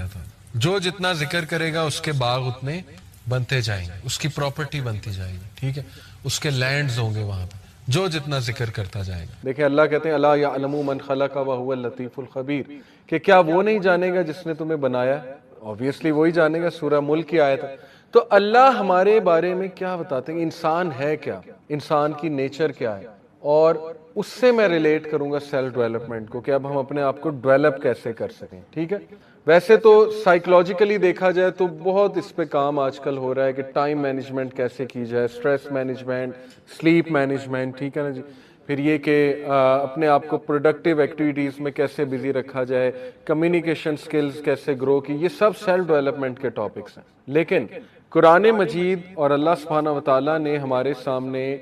دیا تھا. جو جتنا ذکر کرے گا اس کے باغ اتنے بنتے جائیں گے, اس کی پراپرٹی بنتی جائے گی, ٹھیک ہے, اس کے لینڈز ہوں گے وہاں پہ, جو جتنا ذکر کرتا جائے گا. دیکھیں اللہ کہتے ہیں الا یعلم من خلق وهو اللطیف الخبیر, کہ کیا وہ نہیں جانے گا جس نے تمہیں بنایا ہے؟ obviously وہی جانے گا, سورہ ملک کی آیت ہے. تو اللہ ہمارے بارے میں کیا بتاتے ہیں, انسان ہے کیا, انسان کی نیچر کیا ہے, اور اس سے میں ریلیٹ کروں گا سیلف ڈیولپمنٹ کو, کہ اب ہم اپنے آپ کو ڈیولپ کیسے کر سکیں. ٹھیک ہے, ویسے تو سائیکولوجیکلی دیکھا جائے تو بہت اس پہ کام آج کل ہو رہا ہے کہ ٹائم مینجمنٹ کیسے کی جائے, اسٹریس مینجمنٹ, سلیپ مینجمنٹ, ٹھیک ہے نا جی, پھر یہ کہ اپنے آپ کو پروڈکٹیو ایکٹیویٹیز میں کیسے بزی رکھا جائے, کمیونیکیشن سکلز کیسے گرو کی, یہ سب سیلف ڈیولپمنٹ کے ٹاپکس ہیں. لیکن قرآن مجید اور اللہ سبحانہ وتعالیٰ نے ہمارے سامنے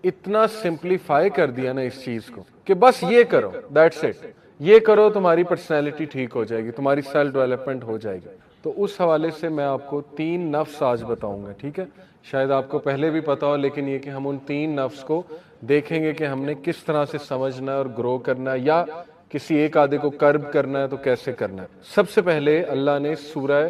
اتنا سمپلیفائی کر دیا نا اس چیز کو, کہ بس یہ کرو, دیٹس اٹ, یہ کرو تمہاری پرسنالٹی ٹھیک ہو جائے گی, تمہاری سیلف ڈیولپمنٹ ہو جائے گی. تو اس حوالے سے میں آپ کو 3 نفس آج بتاؤں گا. ٹھیک ہے, شاید آپ کو پہلے بھی پتا ہو, لیکن یہ کہ ہم ان 3 نفس کو دیکھیں گے کہ ہم نے کس طرح سے سمجھنا ہے اور گرو کرنا ہے, یا کسی ایک آدھے کو کرب کرنا ہے تو کیسے کرنا ہے. سب سے پہلے اللہ نے سورہ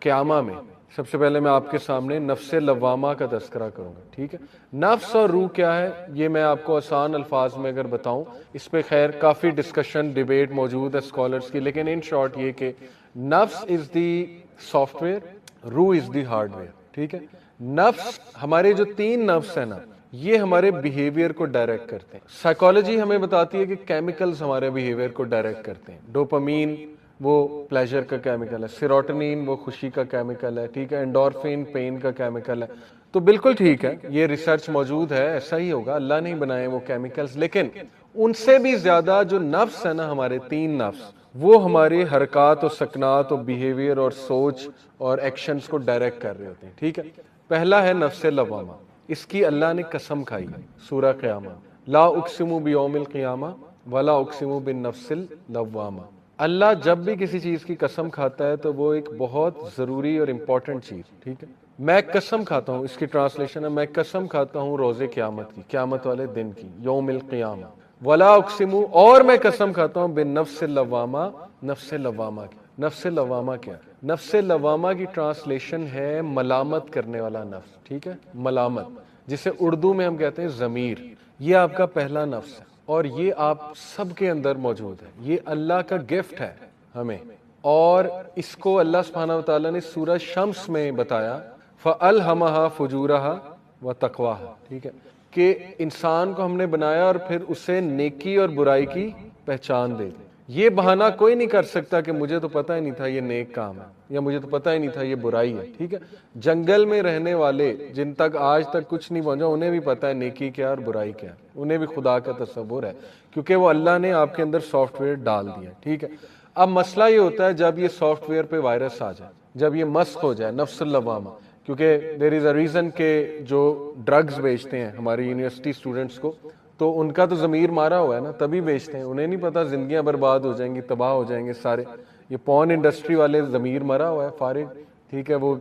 قیامہ میں, سب سے پہلے میں آپ کے سامنے نفس لوامہ کا تذکرہ کروں گا. ٹھیک ہے, نفس اور روح کیا ہے یہ میں آپ کو آسان الفاظ میں اگر بتاؤں, اس پہ خیر کافی ڈسکشن ڈیبیٹ موجود ہے اسکالرس کی, لیکن ان شارٹ یہ کہ نفس از دی سافٹ ویئر, روح از دی ہارڈ ویئر. ٹھیک ہے, نفس, ہمارے جو 3 نفس ہیں نا, یہ ہمارے بیہیویئر کو ڈائریکٹ کرتے ہیں. سائیکالوجی ہمیں بتاتی ہے کہ کیمیکلز ہمارے بیہیویئر کو ڈائریکٹ کرتے ہیں. ڈوپامین وہ پلیجر کا کیمیکل ہے, سیروٹونین وہ خوشی کا کیمیکل ہے, ٹھیک ہے, انڈورفین پین کا کیمیکل ہے. تو بالکل ٹھیک ہے, یہ ریسرچ موجود ہے, ایسا ہی ہوگا, اللہ نہیں بنائے وہ کیمیکلز. لیکن ان سے بھی زیادہ جو نفس ہے نا, ہمارے 3 نفس, وہ ہمارے حرکات و سکنات و بیہیویئر اور سوچ اور ایکشنز کو ڈائریکٹ کر رہے ہوتے ہیں. ٹھیک ہے, پہلا ہے نفس لوامہ, اس کی اللہ نے قسم کھائی سورہ قیامہ, لا اقسم بیوم القیامہ ولا اقسم بالنفس اللوامہ. اللہ جب بھی کسی چیز کی قسم کھاتا ہے تو وہ ایک بہت ضروری اور امپورٹنٹ چیز. ٹھیک ہے, میں قسم کھاتا ہوں, اس کی ٹرانسلیشن ہے میں قسم کھاتا ہوں روز قیامت کی, قیامت والے دن کی, یوم القیامہ. ولا اقسم, اور میں قسم کھاتا ہوں بالنفس اللوامہ, نفس لوامہ کی. نفس لوامہ کیا؟ نفس لوامہ کی ٹرانسلیشن ہے ملامت کرنے والا نفس. ٹھیک ہے, ملامت, جسے اردو میں ہم کہتے ہیں ضمیر. یہ آپ کا پہلا نفس ہے, اور یہ آپ سب کے اندر موجود ہے. یہ اللہ کا گفٹ ہے ہمیں, اور اس کو اللہ سبحانہ وتعالیٰ نے سورہ شمس میں بتایا, فَأَلْهَمَهَا فُجُورَهَا وَتَقْوَاهَا. ٹھیک ہے, کہ انسان کو ہم نے بنایا اور پھر اسے نیکی اور برائی کی پہچان دے دی. یہ بہانہ کوئی نہیں کر سکتا کہ مجھے تو پتہ ہی نہیں تھا یہ نیک کام ہے, یا مجھے تو پتہ ہی نہیں تھا یہ برائی ہے. ٹھیک ہے, جنگل میں رہنے والے جن تک آج تک کچھ نہیں پہنچا, انہیں بھی پتہ ہے نیکی کیا اور برائی کیا, انہیں بھی خدا کا تصور ہے, کیونکہ وہ اللہ نے آپ کے اندر سافٹ ویئر ڈال دیا. ٹھیک ہے, اب مسئلہ یہ ہوتا ہے جب یہ سافٹ ویئر پہ وائرس آ جائے, جب یہ مسخ ہو جائے نفس اللوامہ, کیونکہ دیر از اے ریزن کہ جو ڈرگز بیچتے ہیں ہماری یونیورسٹی اسٹوڈنٹس کو, تو ان کا تو ضمیر مارا ہوا ہے نا, تبھی بیچتے ہیں. انہیں نہیں پتا زندگیاں برباد ہو جائیں گی, تباہ ہو جائیں گے سارے. یہ پورن انڈسٹری والے ضمیر مرا ہوا ہے, فارغ. ٹھیک ہے, وہ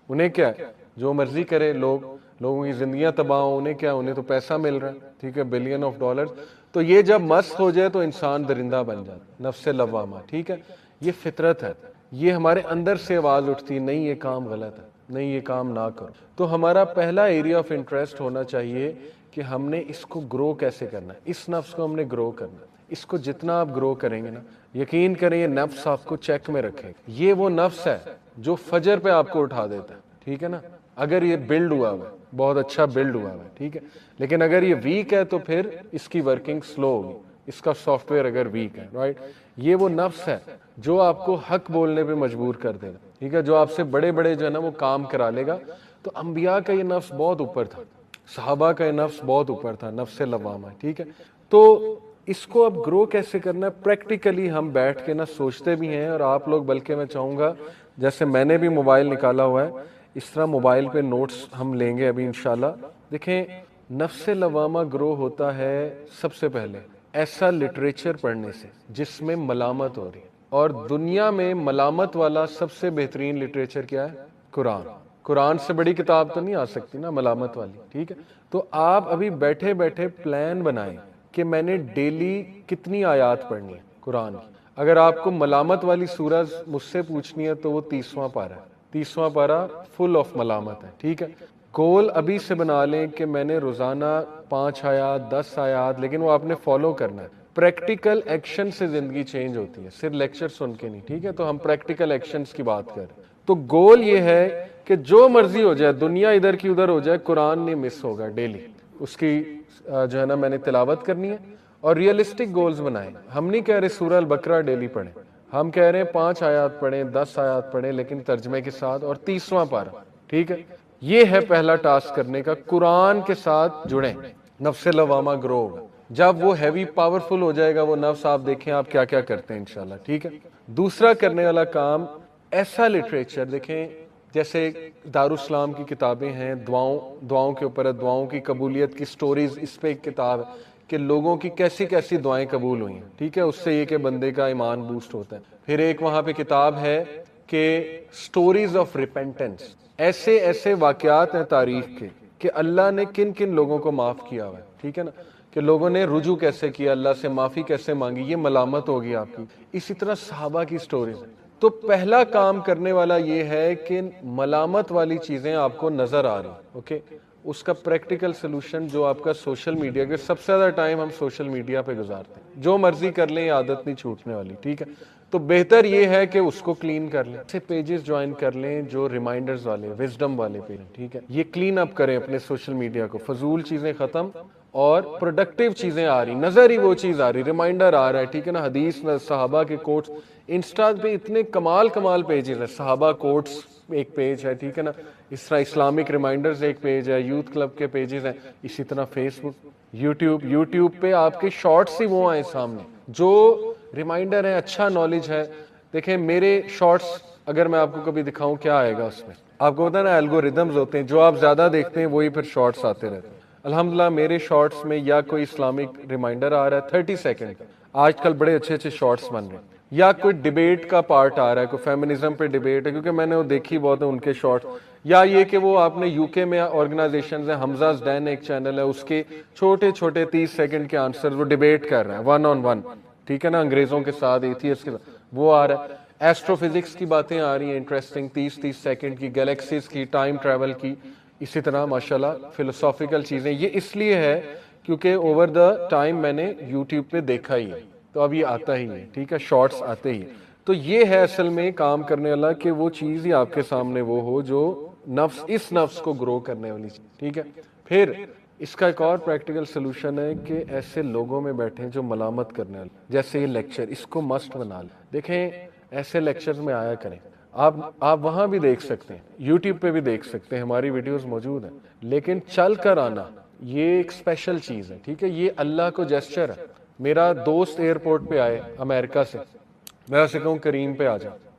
انہیں کیا ہے, جو مرضی کرے, لوگوں کی زندگیاں تباہ ہوں, انہیں کیا, انہیں تو پیسہ مل رہا ہے. ٹھیک ہے, بلین آف ڈالرز. تو یہ جب مسخ ہو جائے تو انسان درندہ بن جاتا, نفس لوامہ. ٹھیک ہے, یہ فطرت ہے, یہ ہمارے اندر سے آواز اٹھتی, نہیں یہ کام غلط ہے, نہیں یہ کام نہ کرو. تو ہمارا پہلا ایریا آف انٹرسٹ ہونا چاہیے کہ ہم نے اس کو گرو کیسے کرنا ہے, اس نفس کو ہم نے گرو کرنا ہے. اس کو جتنا آپ گرو کریں گے نا, یقین کریں یہ نفس آپ کو چیک میں رکھے. یہ وہ نفس ہے جو فجر پہ آپ کو اٹھا دیتا ہے. ٹھیک ہے نا, اگر یہ بلڈ ہوا ہوا ہے, بہت اچھا بلڈ ہوا ہوا ہے. ٹھیک ہے, لیکن اگر یہ ویک ہے تو پھر اس کی ورکنگ سلو ہوگی, اس کا سافٹ ویئر اگر ویک ہے. رائٹ, یہ وہ نفس ہے جو آپ کو حق بولنے پہ مجبور کر دے گا. ٹھیک ہے, جو آپ سے بڑے بڑے جو ہے نا وہ کام کرا لے گا. تو انبیاء کا یہ نفس بہت اوپر تھا, صحابہ کا یہ نفس بہت اوپر تھا, نفس لوامہ. ٹھیک ہے, تو اس کو اب گرو کیسے کرنا ہے پریکٹیکلی ہم بیٹھ کے نہ سوچتے بھی ہیں, اور آپ لوگ, بلکہ میں چاہوں گا جیسے میں نے بھی موبائل نکالا ہوا ہے, اس طرح موبائل پہ نوٹس ہم لیں گے ابھی انشاءاللہ. دیکھیں, نفس لوامہ گرو ہوتا ہے سب سے پہلے ایسا لٹریچر پڑھنے سے جس میں ملامت ہو رہی ہے, اور دنیا میں ملامت والا سب سے بہترین لٹریچر کیا ہے؟ قرآن. قرآن سے بڑی کتاب تو نہیں آ سکتی نا ملامت والی. ٹھیک ہے, تو آپ ابھی بیٹھے بیٹھے پلان بنائیں کہ میں نے ڈیلی کتنی آیات پڑھنی ہے قرآن کی. اگر آپ کو ملامت والی سورہ مجھ سے پوچھنی ہے تو وہ 30واں پارہ ہے. 30واں پارہ فل آف ملامت ہے. ٹھیک ہے, گول ابھی سے بنا لیں کہ میں نے روزانہ 5 آیات 10 آیات, لیکن وہ آپ نے فالو کرنا ہے. پریکٹیکل ایکشن سے زندگی چینج ہوتی ہے, صرف لیکچر سن کے نہیں. ٹھیک ہے, تو ہم پریکٹیکل ایکشنز کی بات کریں. تو گول یہ ہے کہ جو مرضی ہو جائے, دنیا ادھر کی ادھر ہو جائے, قرآن نہیں مس ہوگا. ڈیلی اس کی جو ہے نا میں نے تلاوت کرنی ہے, اور ریئلسٹک گولز بنائیں. ہم نہیں کہہ رہے سورہ البقرہ ڈیلی پڑھیں, ہم کہہ رہے ہیں 5 آیات پڑھیں 10 آیات پڑھیں, لیکن ترجمے کے ساتھ, اور 30واں پارہ. ٹھیک ہے, یہ ہے پہلا ٹاسک کرنے کا. قرآن کے ساتھ جڑیں, نفس لوامہ گرو ہوگا. جب وہ ہیوی پاورفل ہو جائے گا وہ نفس, آپ دیکھیں آپ کیا کیا کرتے ہیں انشاءاللہ. ٹھیک ہے, دوسرا کرنے والا کام, ایسا لٹریچر دیکھیں جیسے دارالاسلام کی کتابیں ہیں, دعاؤں کے اوپر ہے, دعاؤں کی قبولیت کی سٹوریز, اس پہ ایک کتاب ہے کہ لوگوں کی کیسی کیسی دعائیں قبول ہوئی ہیں. ٹھیک ہے, اس سے یہ کہ بندے کا ایمان بوسٹ ہوتا ہے. پھر ایک وہاں پہ کتاب ہے کہ سٹوریز آف ریپینٹنس, ایسے ایسے واقعات ہیں تاریخ کے کہ اللہ نے کن کن لوگوں کو معاف کیا ہوا ہے. ٹھیک ہے نا, کہ لوگوں نے رجوع کیسے کیا, اللہ سے معافی کیسے مانگی, یہ ملامت ہوگی آپ کی. اسی طرح صحابہ کی سٹوریز ہیں. تو پہلا کام کرنے والا یہ ہے کہ ملامت والی چیزیں آپ کو نظر آ رہی. اوکے, اس کا پریکٹیکل سلوشن جو آپ کا سوشل میڈیا کے, سب سے زیادہ ٹائم ہم سوشل میڈیا پہ گزارتے ہیں. جو مرضی کر لیں, عادت نہیں چھوٹنے والی. ٹھیک ہے, تو بہتر یہ ہے کہ اس کو کلین کر لیں. ایسے پیجز جوائن کر لیں جو ریمائنڈرز والے, وزڈم والے پیج. ٹھیک ہے, یہ کلین اپ کریں اپنے سوشل میڈیا کو. فضول چیزیں ختم اور پروڈکٹیو چیزیں آ رہی, نظر ہی وہ چیز آ رہی, ریمائنڈر آ رہا ہے. ٹھیک ہے نا, حدیث صحابہ کے کوٹس. انسٹا پہ اتنے کمال پیجز ہیں, صحابہ کوٹس ایک پیج ہے. ٹھیک ہے نا, اس طرح اسلامک ریمائنڈرز ایک پیج ہے, یوتھ کلب کے پیجز ہیں. اسی طرح فیس بک, یوٹیوب پہ آپ کے شارٹس ہی وہ آئیں سامنے جو ریمائنڈر ہیں, اچھا نالج ہے. دیکھیں میرے شارٹس اگر میں آپ کو کبھی دکھاؤں کیا آئے گا اس میں, آپ کو پتا ہے نا الگوریدمز ہوتے ہیں, جو آپ زیادہ دیکھتے ہیں وہی پھر شارٹس آتے رہتے ہیں. الحمدللہ میرے شارٹس میں یا کوئی اسلامک ریمائنڈر آ رہا ہے 30 سیکنڈ, آج کل بڑے اچھے اچھے شارٹس بن رہے ہیں, یا کوئی ڈیبیٹ کا پارٹ آ رہا ہے, کوئی فیمنزم پہ ڈیبیٹ ہے, کیونکہ میں نے وہ دیکھی بہت ہے ان کے شارٹس. یا یہ کہ وہ آپ نے UK میں آرگنائزیشنز ہیں, حمزہ ڈین ایک چینل ہے, اس کے چھوٹے چھوٹے 30 سیکنڈ کے آنسر وہ ڈیبیٹ کر رہے ہیں 1 on 1. ٹھیک ہے نا, انگریزوں کے ساتھ, ایتھیسٹ کے ساتھ, وہ آ رہا ہے. ایسٹرو فزکس کی باتیں آ رہی ہیں انٹرسٹنگ, 30 سیکنڈ کی, گیلیکسیز کی, ٹائم ٹریول کی. اسی طرح ماشاءاللہ فلسافیکل چیزیں. یہ اس لیے ہے کیونکہ اوور دا ٹائم میں نے یوٹیوب پہ دیکھا ہی ہے, تو اب یہ آتا ہی ہے. ٹھیک ہے, شارٹس آتے ہی. تو یہ ہے اصل میں کام کرنے والا کہ وہ چیز ہی آپ کے سامنے وہ ہو جو اس نفس کو گرو کرنے والی چیز. ٹھیک ہے, پھر اس کا ایک اور پریکٹیکل سلوشن ہے کہ ایسے لوگوں میں بیٹھیں جو ملامت کرنے والے, جیسے یہ لیکچر, اس کو مسٹ بنا لیں. دیکھیں ایسے لیکچرز میں آیا کریں. آپ وہاں بھی دیکھ سکتے ہیں, یوٹیوب پہ بھی دیکھ سکتے ہیں, ہماری ویڈیوز موجود ہیں, لیکن چل کر آنا یہ ایک اسپیشل چیز ہے. ٹھیک ہے, یہ اللہ کو جیسچر ہے. میرا دوست ایئرپورٹ پہ آئے امریکہ سے, میں اسے کہوں کریم پہ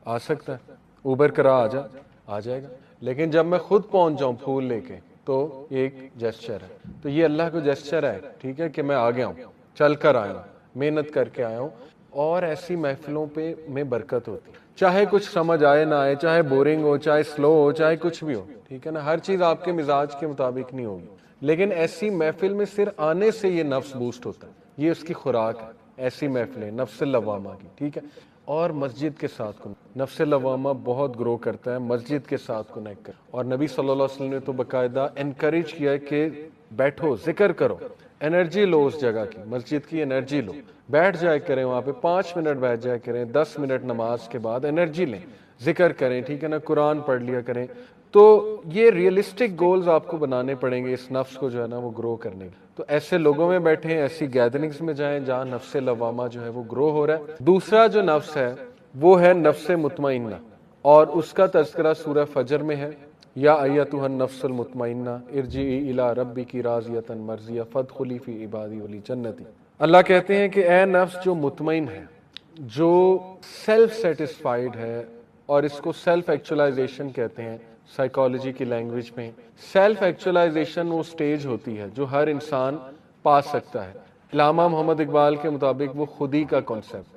آ سکتا ہے, اوبر کرا آ جائے گا, لیکن جب میں خود پہنچ جاؤں پھول لے کے تو یہ ایک جیسچر ہے. تو یہ اللہ کو جیسچر ہے. ٹھیک ہے, کہ میں آ گیا ہوں, چل کر آیا ہوں, محنت کر کے آیا ہوں. اور ایسی محفلوں پہ میں برکت ہوتی, چاہے کچھ سمجھ آئے نہ آئے, چاہے بورنگ ہو, چاہے سلو ہو, چاہے کچھ بھی ہو. ٹھیک ہے نا, ہر چیز آپ کے مزاج کے مطابق نہیں ہوگی, لیکن ایسی محفل میں صرف آنے سے یہ نفس بوسٹ ہوتا ہے. یہ اس کی خوراک ہے, ایسی محفلیں نفس لوامہ کی. ٹھیک ہے, اور مسجد کے ساتھ نفس لوامہ بہت گرو کرتا ہے, مسجد کے ساتھ کنیکٹ کر. اور نبی صلی اللہ علیہ وسلم نے تو باقاعدہ انکریج کیا ہے کہ بیٹھو, ذکر کرو, انرجی لو, اس جگہ کی مسجد کی انرجی لو, بیٹھ جائے کریں وہاں پہ, 5 منٹ بیٹھ جائے کریں, 10 منٹ نماز کے بعد انرجی لیں, ذکر کریں. ٹھیک ہے نا, قرآن پڑھ لیا کریں. تو یہ ریئلسٹک گولز آپ کو بنانے پڑیں گے اس نفس کو جو ہے نا وہ گرو کرنے کے. تو ایسے لوگوں میں بیٹھیں, ایسی گیدرنگز میں جائیں جہاں نفس لوامہ جو ہے وہ گرو ہو رہا ہے. دوسرا جو نفس ہے وہ ہے نفس مطمئنہ, اور اس کا تذکرہ سورہ فجر میں ہے. یا ایتھا النفس المطمئنہ ارجعی الی ربک راضیۃ مرضیہ فادخلی فی عبادی وادخلی جنتی. اللہ کہتے ہیں کہ اے نفس جو مطمئن ہے, جو سیلف سیٹسفائیڈ ہے, اور اس کو سیلف ایکچولائزیشن کہتے ہیں سائیکالوجی کی لینگویج میں. سیلف ایکچولائزیشن وہ سٹیج ہوتی ہے جو ہر انسان پا سکتا ہے. علامہ محمد اقبال کے مطابق وہ خودی کا کانسیپٹ,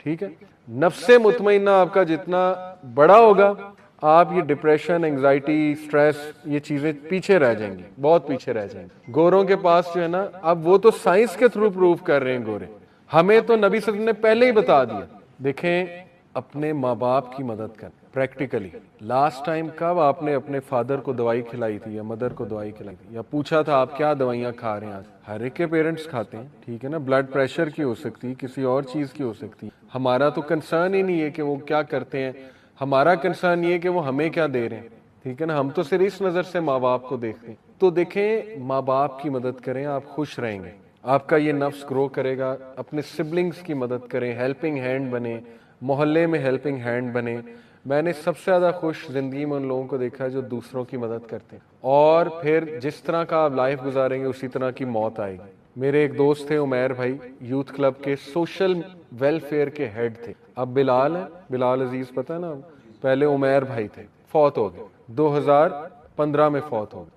ٹھیک ہے. نفس مطمئنہ آپ کا جتنا بڑا ہوگا, آپ یہ ڈپریشن, انگزائٹی, سٹریس, یہ چیزیں پیچھے رہ جائیں گی, بہت پیچھے رہ جائیں گی. گوروں کے پاس جو ہے نا, اب وہ تو سائنس کے تھرو پروف کر رہے ہیں گورے, ہمیں تو نبی صلی اللہ علیہ وسلم نے پہلے ہی بتا دیا. دیکھیں, اپنے ماں باپ کی مدد کریں پریکٹیکلی. لاسٹ ٹائم کب آپ نے اپنے فادر کو دوائی کھلائی تھی یا مدر کو دوائی کھلائی تھی, یا پوچھا تھا آپ کیا دوائیاں کھا رہے ہیں آج؟ ہر ایک کے پیرنٹس کھاتے ہیں, ٹھیک ہے نا. بلڈ پریشر کی ہو سکتی, کسی اور چیز کی ہو سکتی. ہمارا تو کنسرن ہی نہیں ہے کہ وہ کیا کرتے ہیں, ہمارا کنسرن یہ ہے کہ وہ ہمیں کیا دے رہے ہیں, ٹھیک ہے نا. ہم تو صرف اس نظر سے ماں باپ کو دیکھتے ہیں. تو دیکھیں, ماں باپ کی مدد کریں, آپ خوش رہیں گے, آپ کا یہ نفس گرو کرے گا. اپنے سبلنگز کی مدد کریں, ہیلپنگ ہینڈ بنے, محلے میں ہیلپنگ ہینڈ بنے. میں نے سب سے زیادہ خوش زندگی میں ان لوگوں کو دیکھا ہے جو دوسروں کی مدد کرتے ہیں, اور پھر جس طرح کا آپ لائف گزاریں گے اسی طرح کی موت آئے گی. میرے ایک دوست تھے عمیر بھائی, یوتھ کلب کے سوشل ویلفیئر کے ہیڈ تھے. اب بلال ہے, بلال عزیز پتہ ہے نا, پہلے عمیر بھائی تھے, فوت ہو گئے 2015 میں, فوت ہو گئے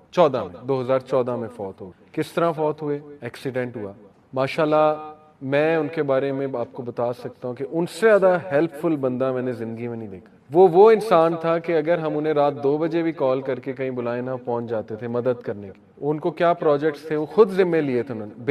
2014 میں فوت ہو گئے. کس طرح فوت ہوئے؟ ایکسیڈنٹ ہوا. ماشاءاللہ میں ان کے بارے میں آپ کو بتا سکتا ہوں کہ ان سے زیادہ ہیلپ فل بندہ میں نے زندگی میں نہیں دیکھا. وہ انسان تھا کہ اگر ہم انہیں رات 2 بجے بھی کال کر کے کہیں بلائیں نہ, پہنچ جاتے تھے مدد کرنے کی. ان کو کیا پروجیکٹس تھے وہ خود ذمہ لیے تھے انہوں نے.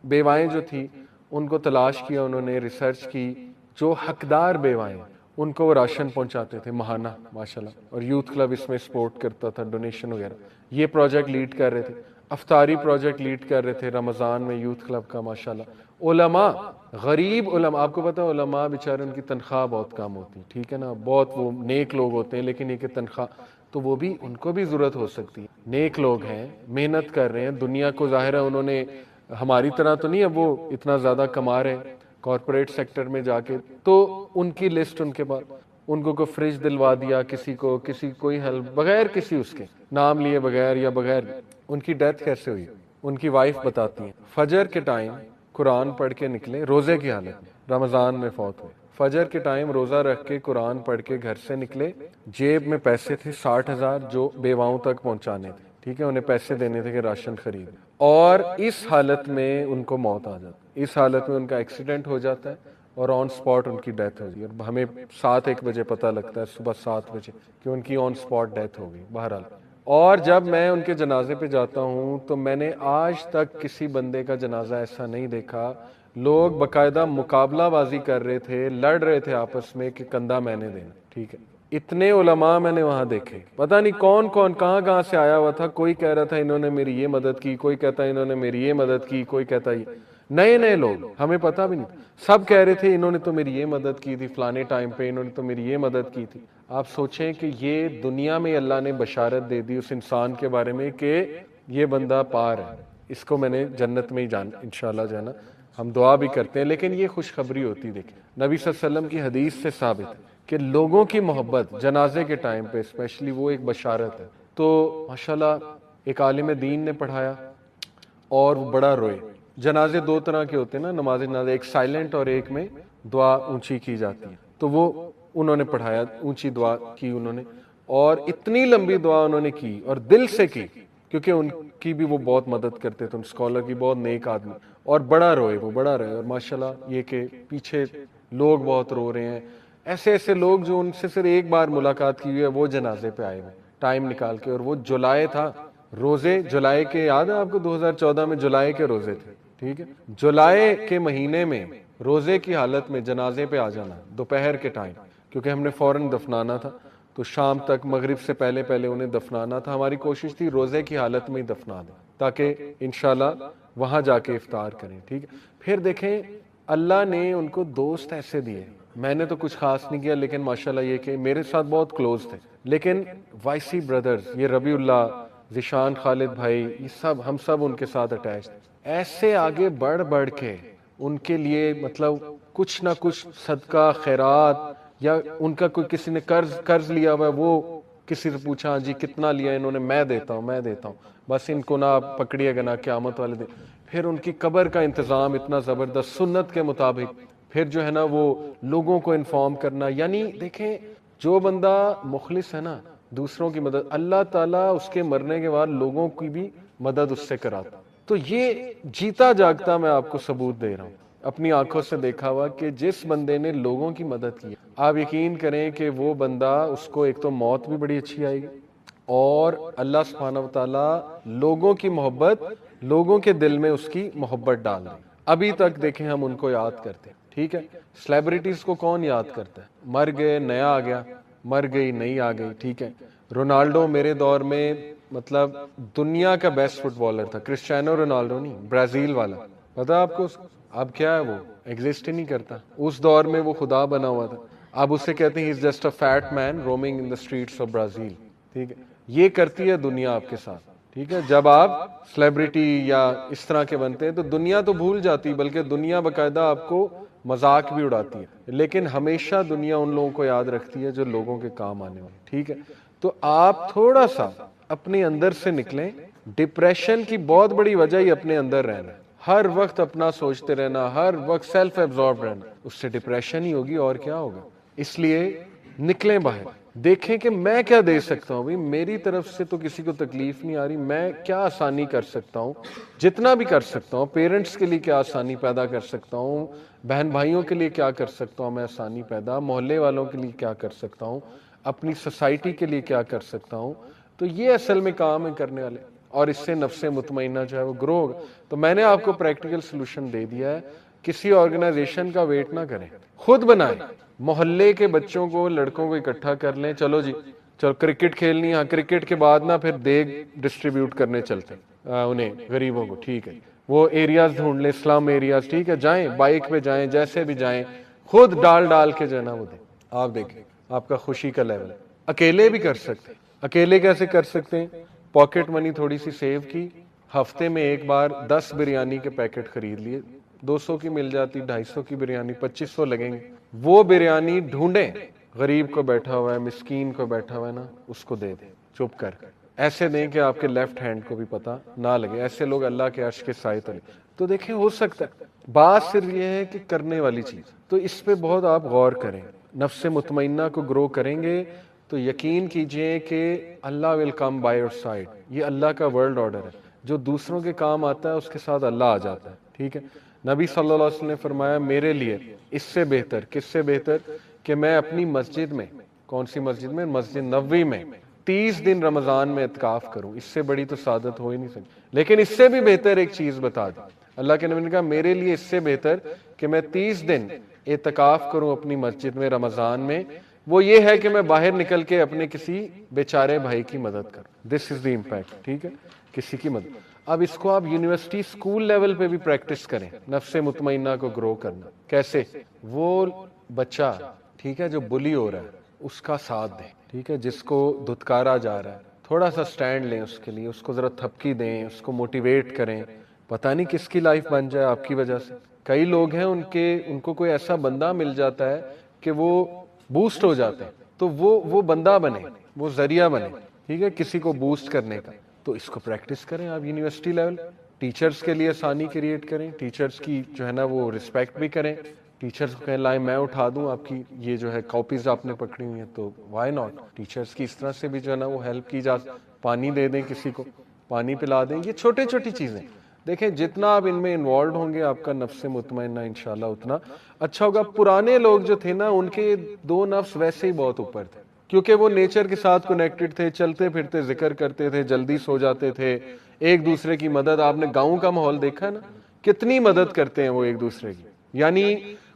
بیوائیں جو تھی ان کو تلاش کیا انہوں نے, ریسرچ کی, جو حقدار بیوائیں ان کو وہ راشن پہنچاتے تھے ماہانہ ماشاءاللہ. اور یوتھ کلب اس میں سپورٹ کرتا تھا, ڈونیشن وغیرہ. یہ پروجیکٹ لیڈ کر رہے تھے. افطاری پروجیکٹ لیڈ کر رہے تھے رمضان میں یوتھ کلب کا ماشاءاللہ. علماء, غریب علماء, آپ کو پتہ ہے علماء بیچارے ان کی تنخواہ بہت کم ہوتی, ٹھیک ہے نا, بہت وہ نیک لوگ ہوتے ہیں, لیکن یہ کہ تنخواہ تو وہ بھی ان کو بھی ضرورت ہو سکتی ہے. نیک لوگ ہیں, محنت کر رہے ہیں, دنیا کو ظاہر ہے انہوں نے ہماری طرح تو نہیں, اب وہ اتنا زیادہ کما رہے ہیں کارپوریٹ سیکٹر میں جا کے, تو ان کی لسٹ ان کے پاس, ان کو کوئی فریج دلوا دیا کسی کو, کوئی ہیلپ بغیر کسی اس کے نام لیے بغیر یا بغیر. ان کی ڈیتھ کیسے ہوئی؟ ان کی وائف بتاتی ہیں, فجر کے ٹائم قرآن پڑھ کے نکلے, روزے کی حالت میں, رمضان میں فوت ہوئے. فجر کے ٹائم روزہ رکھ کے قرآن پڑھ کے گھر سے نکلے, جیب میں پیسے تھے 60,000 جو بیواؤں تک پہنچانے تھے, ٹھیک ہے, انہیں پیسے دینے تھے کہ راشن خرید, اور اس حالت میں ان کو موت آ جاتی. اس حالت میں ان کا ایکسیڈنٹ ہو جاتا ہے اور آن سپاٹ ان کی ڈیتھ ہو گئی. اور ہمیں 7-1 بجے پتہ لگتا ہے, صبح 7 بجے, کہ ان کی آن سپاٹ ڈیتھ ہو گئی. بہرحال, اور جب میں ان کے جنازے پہ جاتا ہوں تو میں نے آج تک کسی بندے کا جنازہ ایسا نہیں دیکھا. لوگ باقاعدہ مقابلہ بازی کر رہے تھے, لڑ رہے تھے آپس میں کہ کندھا میں نے دینا, ٹھیک ہے. اتنے علماء میں نے وہاں دیکھے, پتہ نہیں کون کون کہاں سے آیا ہوا تھا. کوئی کہہ رہا تھا انہوں نے میری یہ مدد کی, کوئی کہتا انہوں نے میری یہ مدد کی, کوئی کہتا یہ. نئے لوگ, ہمیں پتہ بھی نہیں, سب کہہ رہے تھے انہوں نے تو میری یہ مدد کی تھی فلانے ٹائم پہ, انہوں نے تو میری یہ مدد کی تھی. آپ سوچیں کہ یہ دنیا میں اللہ نے بشارت دے دی اس انسان کے بارے میں کہ یہ بندہ پار ہے, اس کو میں نے جنت میں ہی انشاءاللہ جانا. ہم دعا بھی کرتے ہیں, لیکن یہ خوشخبری ہوتی. دیکھیں, نبی صلی اللہ علیہ وسلم کی حدیث سے ثابت ہے کہ لوگوں کی محبت جنازے کے ٹائم پہ اسپیشلی وہ ایک بشارت ہے. تو ماشاءاللہ ایک عالم دین نے پڑھایا اور وہ بڑا روئے. جنازے 2 طرح کے ہوتے ہیں نا, نماز جنازہ, ایک سائلنٹ اور ایک میں دعا اونچی کی جاتی ہے. تو وہ انہوں نے پڑھایا, اونچی دعا کی انہوں نے, اور اتنی لمبی دعا انہوں نے کی اور دل سے کی, کیونکہ ان کی بھی وہ بہت مدد کرتے تھے, اسکالر کی, بہت نیک آدمی, اور بڑا روئے. اور ماشاءاللہ یہ کہ پیچھے لوگ بہت رو رہے ہیں, ایسے لوگ جو ان سے صرف ایک بار ملاقات کی ہوئی ہے وہ جنازے پہ آئے ہوئے ٹائم نکال کے. اور وہ جولائی تھا, روزے جولائی کے, یاد ہے آپ کو 2014 میں جولائی کے روزے تھے, ٹھیک ہے, جولائی کے مہینے میں روزے کی حالت میں جنازے پہ آ جانا دوپہر کے ٹائم, کیونکہ ہم نے فوراً دفنانا تھا, تو شام تک مغرب سے پہلے انہیں دفنانا تھا. ہماری کوشش تھی روزے کی حالت میں ہی دفنا دیں تاکہ انشاءاللہ وہاں جا کے افطار کریں, ٹھیک ہے. پھر دیکھیں اللہ نے ان کو دوست ایسے دیے, میں نے تو کچھ خاص نہیں کیا, لیکن ماشاءاللہ یہ کہ میرے ساتھ بہت کلوز تھے, لیکن وائسی بردرز, یہ ربیع اللہ, ذیشان خالد بھائی, یہ سب, ہم سب ان کے ساتھ اٹیچ تھے. ایسے آگے بڑھ کے ان کے لیے مطلب کچھ نہ کچھ صدقہ خیرات, یا ان کا کوئی کسی نے قرض لیا ہوا ہے, وہ کسی سے پوچھا جی کتنا لیا انہوں نے, میں دیتا ہوں, بس ان کو نہ پکڑیے گا نہ قیامت والے دن. پھر ان کی قبر کا انتظام اتنا زبردست سنت کے مطابق, پھر جو ہے نا وہ لوگوں کو انفارم کرنا. یعنی دیکھیں جو بندہ مخلص ہے نا, دوسروں کی مدد, اللہ تعالیٰ اس کے مرنے کے بعد لوگوں کی بھی مدد اس سے کراتا. تو یہ جیتا جاگتا میں آپ کو ثبوت دے رہا ہوں. اپنی آنکھوں سے دیکھا ہوا کہ جس بندے نے لوگوں کی مدد کی، آپ یقین کریں کہ وہ بندہ، اس کو ایک تو موت بھی بڑی اچھی آئے گی، اور اللہ سبحانہ وتعالیٰ لوگوں کی محبت، لوگوں کے دل میں اس کی محبت ڈال دیں۔ ابھی تک دیکھیں ہم ان کو یاد کرتے ہیں، ٹھیک ہے؟ سلیبریٹیز کو کون یاد کرتا ہے؟ مر گئے نیا آ گیا، مر گئی نئی آ گئی، ٹھیک ہے؟ رونالڈو میرے دور میں مطلب دنیا کا بیسٹ فٹ بالر تھا، کرسچیانو رونالڈو نہیں، برازیل والا، پتا آپ کو؟ اب کیا ہے، وہ ایگزسٹ ہی نہیں کرتا۔ اس دور میں وہ خدا بنا ہوا تھا، اب اسے کہتے ہیں he is just a fat man roaming in the streets of Brazil, ٹھیک ہے؟ یہ کرتی ہے دنیا آپ کے ساتھ، ٹھیک ہے؟ جب آپ سلیبریٹی یا اس طرح کے بنتے ہیں تو دنیا تو بھول جاتی، بلکہ دنیا باقاعدہ آپ کو مذاق بھی اڑاتی ہے، لیکن ہمیشہ دنیا ان لوگوں کو یاد رکھتی ہے جو لوگوں کے کام آنے والے، ٹھیک ہے؟ تو آپ تھوڑا سا اپنے اندر سے نکلیں۔ ڈپریشن کی بہت بڑی وجہ ہی اپنے اندر رہنا، ہر وقت اپنا سوچتے رہنا، ہر وقت سیلف ایبزارب رہنا، اس سے ڈپریشن ہی ہوگی اور کیا ہوگا۔ اس لیے نکلیں باہر، دیکھیں کہ میں کیا دے سکتا ہوں، میری طرف سے تو کسی کو تکلیف نہیں آ رہی، میں کیا آسانی کر سکتا ہوں، جتنا بھی کر سکتا ہوں، پیرنٹس کے لیے کیا آسانی پیدا کر سکتا ہوں، بہن بھائیوں کے لیے کیا کر سکتا ہوں میں آسانی پیدا، محلے والوں کے لیے کیا کر سکتا ہوں، اپنی سوسائٹی کے لیے کیا کر سکتا ہوں۔ تو یہ اصل میں کام ہے کرنے والے، اور اس سے نفس مطمئنہ جو ہے وہ گرو ہوگا۔ تو میں نے آپ کو پریکٹیکل سلوشن دے دیا ہے، کسی آرگنائزیشن کا ویٹ نہ کریں، خود بنائیں۔ محلے کے بچوں کو، لڑکوں کو اکٹھا کر لیں، چلو جی چلو کرکٹ کھیلنی ہے، کرکٹ کے بعد نا پھر دیگ ڈسٹریبیوٹ کرنے چلتے ہیں انہیں غریبوں کو، ٹھیک ہے؟ وہ ایریاز ڈھونڈ لیں، اسلام ایریاز، ٹھیک ہے؟ جائیں بائک پہ جائیں، جیسے بھی جائیں، خود ڈال کے جو ہے نا وہ دیں۔ آپ دیکھیں آپ کا خوشی کا لیول۔ اکیلے بھی کر سکتے ہیں۔ اکیلے کیسے کر سکتے ہیں؟ پاکٹ منی تھوڑی سی سیو کی، ہفتے میں ایک بار 10 بریانی کے پیکٹ خرید لیے، 200 کی مل جاتی، 250 کی بریانی، 2500 لگیں گے۔ وہ بریانی ڈھونڈیں، غریب کو بیٹھا ہوا ہے، مسکین کو بیٹھا ہوا ہے نا، اس کو دے دیں چپ کر، ایسے دیں کہ آپ کے لیفٹ ہینڈ کو بھی پتہ نہ لگے۔ ایسے لوگ اللہ کے عرش کے سائے تلے۔ تو دیکھیں ہو سکتا ہے، بات صرف یہ ہے کہ کرنے والی چیز، تو اس پہ بہت آپ غور کریں۔ نفس مطمئنہ کو گرو کریں گے تو یقین کیجئے کہ اللہ ول کم بائی یور سائڈ۔ یہ اللہ کا ورلڈ آرڈر ہے، جو دوسروں کے کام آتا ہے اس کے ساتھ اللہ آ جاتا ہے، ٹھیک ہے؟ نبی صلی اللہ علیہ وسلم نے فرمایا میرے لیے اس سے بہتر، کس سے بہتر؟ کہ میں اپنی مسجد میں، کون سی مسجد میں؟ مسجد نبوی میں 30 دن رمضان میں اعتکاف کروں۔ اس سے بڑی تو سعادت ہو ہی نہیں سکتی۔ لیکن اس سے بھی بہتر ایک چیز بتا دی، اللہ کے نبی نے کہا میرے لیے اس سے بہتر کہ میں 30 دن اعتکاف کروں اپنی مسجد میں رمضان میں، وہ یہ ہے کہ میں باہر نکل کے اپنے کسی بیچارے بھائی کی مدد کروں۔ دس از دی امپیکٹ، ٹھیک ہے؟ کسی کی مدد۔ اب اس کو آپ یونیورسٹی اسکول لیول پہ بھی پریکٹس کریں، نفس مطمئنہ کو گرو کرنا۔ کیسے؟ وہ بچہ، ٹھیک ہے، جو بلی ہو رہا ہے اس کا ساتھ دیں، ٹھیک ہے؟ جس کو دھتکارا جا رہا ہے تھوڑا سا سٹینڈ لیں اس کے لیے، اس کو ذرا تھپکی دیں، اس کو موٹیویٹ کریں۔ پتہ نہیں کس کی لائف بن جائے آپ کی وجہ سے۔ کئی لوگ ہیں ان کو کوئی ایسا بندہ مل جاتا ہے کہ وہ بوسٹ ہو جاتے ہیں، تو وہ بندہ بنے، وہ ذریعہ بنے، ٹھیک ہے، کسی کو بوسٹ کرنے کا۔ تو اس کو پریکٹس کریں آپ یونیورسٹی لیول۔ ٹیچرز کے لیے آسانی کریٹ کریں، ٹیچرز کی جو ہے نا وہ رسپیکٹ بھی کریں۔ ٹیچرز کو کہیں لائیں میں اٹھا دوں آپ کی یہ جو ہے کاپیز آپ نے پکڑی ہوئی ہیں، تو وائی ناٹ؟ ٹیچرز کی اس طرح سے بھی جو ہے نا وہ ہیلپ کی جا، پانی دے دیں، کسی کو پانی پلا دیں۔ یہ چھوٹی چھوٹی چیزیں دیکھیں، جتنا آپ ان میں انوالوڈ ہوں گے آپ کا نفس مطمئنہ انشاءاللہ اتنا اچھا ہوگا۔ پرانے لوگ جو تھے نا ان کے 2 نفس ویسے ہی بہت اوپر تھے، کیونکہ وہ نیچر کے ساتھ کنیکٹڈ تھے، چلتے پھرتے ذکر کرتے تھے، جلدی سو جاتے تھے، ایک دوسرے کی مدد۔ آپ نے گاؤں کا ماحول دیکھا ہے نا، کتنی مدد کرتے ہیں وہ ایک دوسرے کی، یعنی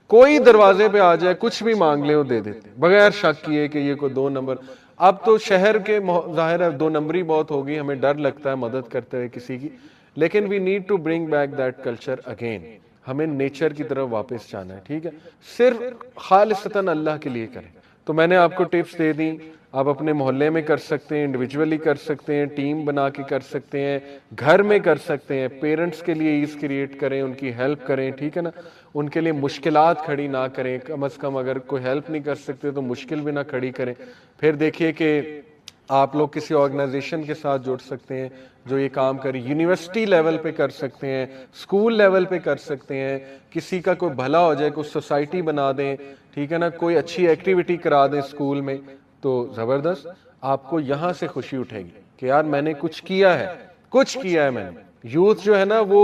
کوئی دروازے پہ آ جائے کچھ بھی مانگ لے وہ دے دیتے بغیر شک کیے کہ یہ کوئی 2 نمبر۔ اب تو شہر کے ظاہر ہے 2 نمبری بہت ہوگی، ہمیں ڈر لگتا ہے مدد کرتے ہوئے کسی کی، لیکن we need to bring back that culture again. ہمیں نیچر کی طرف واپس جانا ہے، ٹھیک ہے؟ صرف خالصتاً اللہ کے لیے کریں۔ تو میں نے آپ کو ٹپس دے دیں، آپ اپنے محلے میں کر سکتے ہیں، انڈیویجولی کر سکتے ہیں، ٹیم بنا کے کر سکتے ہیں، گھر میں کر سکتے ہیں، پیرنٹس کے لیے ایز کریٹ کریں، ان کی ہیلپ کریں، ٹھیک ہے نا؟ ان کے لیے مشکلات کھڑی نہ کریں، کم از کم اگر کوئی ہیلپ نہیں کر سکتے تو مشکل بھی نہ کھڑی کریں۔ پھر دیکھیے کہ آپ لوگ کسی آرگنائزیشن کے ساتھ جڑ سکتے ہیں جو یہ کام کرے، یونیورسٹی لیول پہ کر سکتے ہیں، اسکول لیول پہ کر سکتے ہیں، کسی کا کوئی بھلا ہو جائے، کوئی سوسائٹی بنا دیں، ٹھیک ہے نا؟ کوئی اچھی ایکٹیویٹی کرا دیں اسکول میں، تو زبردست آپ کو یہاں سے خوشی اٹھے گی کہ یار میں نے کچھ کیا ہے، کچھ کیا ہے میں نے۔ یوتھ جو ہے نا وہ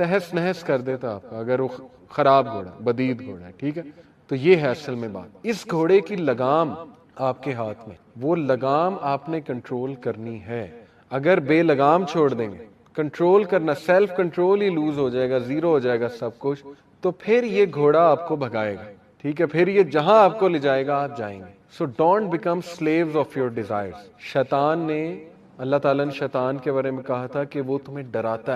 تہس نہس کر دیتا آپ کا اگر وہ خراب گھوڑا بدید گھوڑا ہے. ٹھیک ہے, تو یہ ہے اصل میں بات. اس گھوڑے کی لگام آپ کے ہاتھ میں, وہ لگام آپ نے کنٹرول کرنی ہے. اگر بے لگام چھوڑ دیں گے, کنٹرول کرنا, سیلف کنٹرول ہی لوز ہو جائے گا, زیرو ہو جائے گا سب کچھ, تو پھر یہ گھوڑا آپ کو بھگائے گا. ٹھیک ہے, پھر یہ جہاں آپ کو لے جائے گا آپ جائیں گے. So don't become sleeves of your desires. شیطان نے, اللہ تعالیٰ نے شیطان کے بارے میں کہا تھا کہ وہ تمہیں ڈراتا ہے.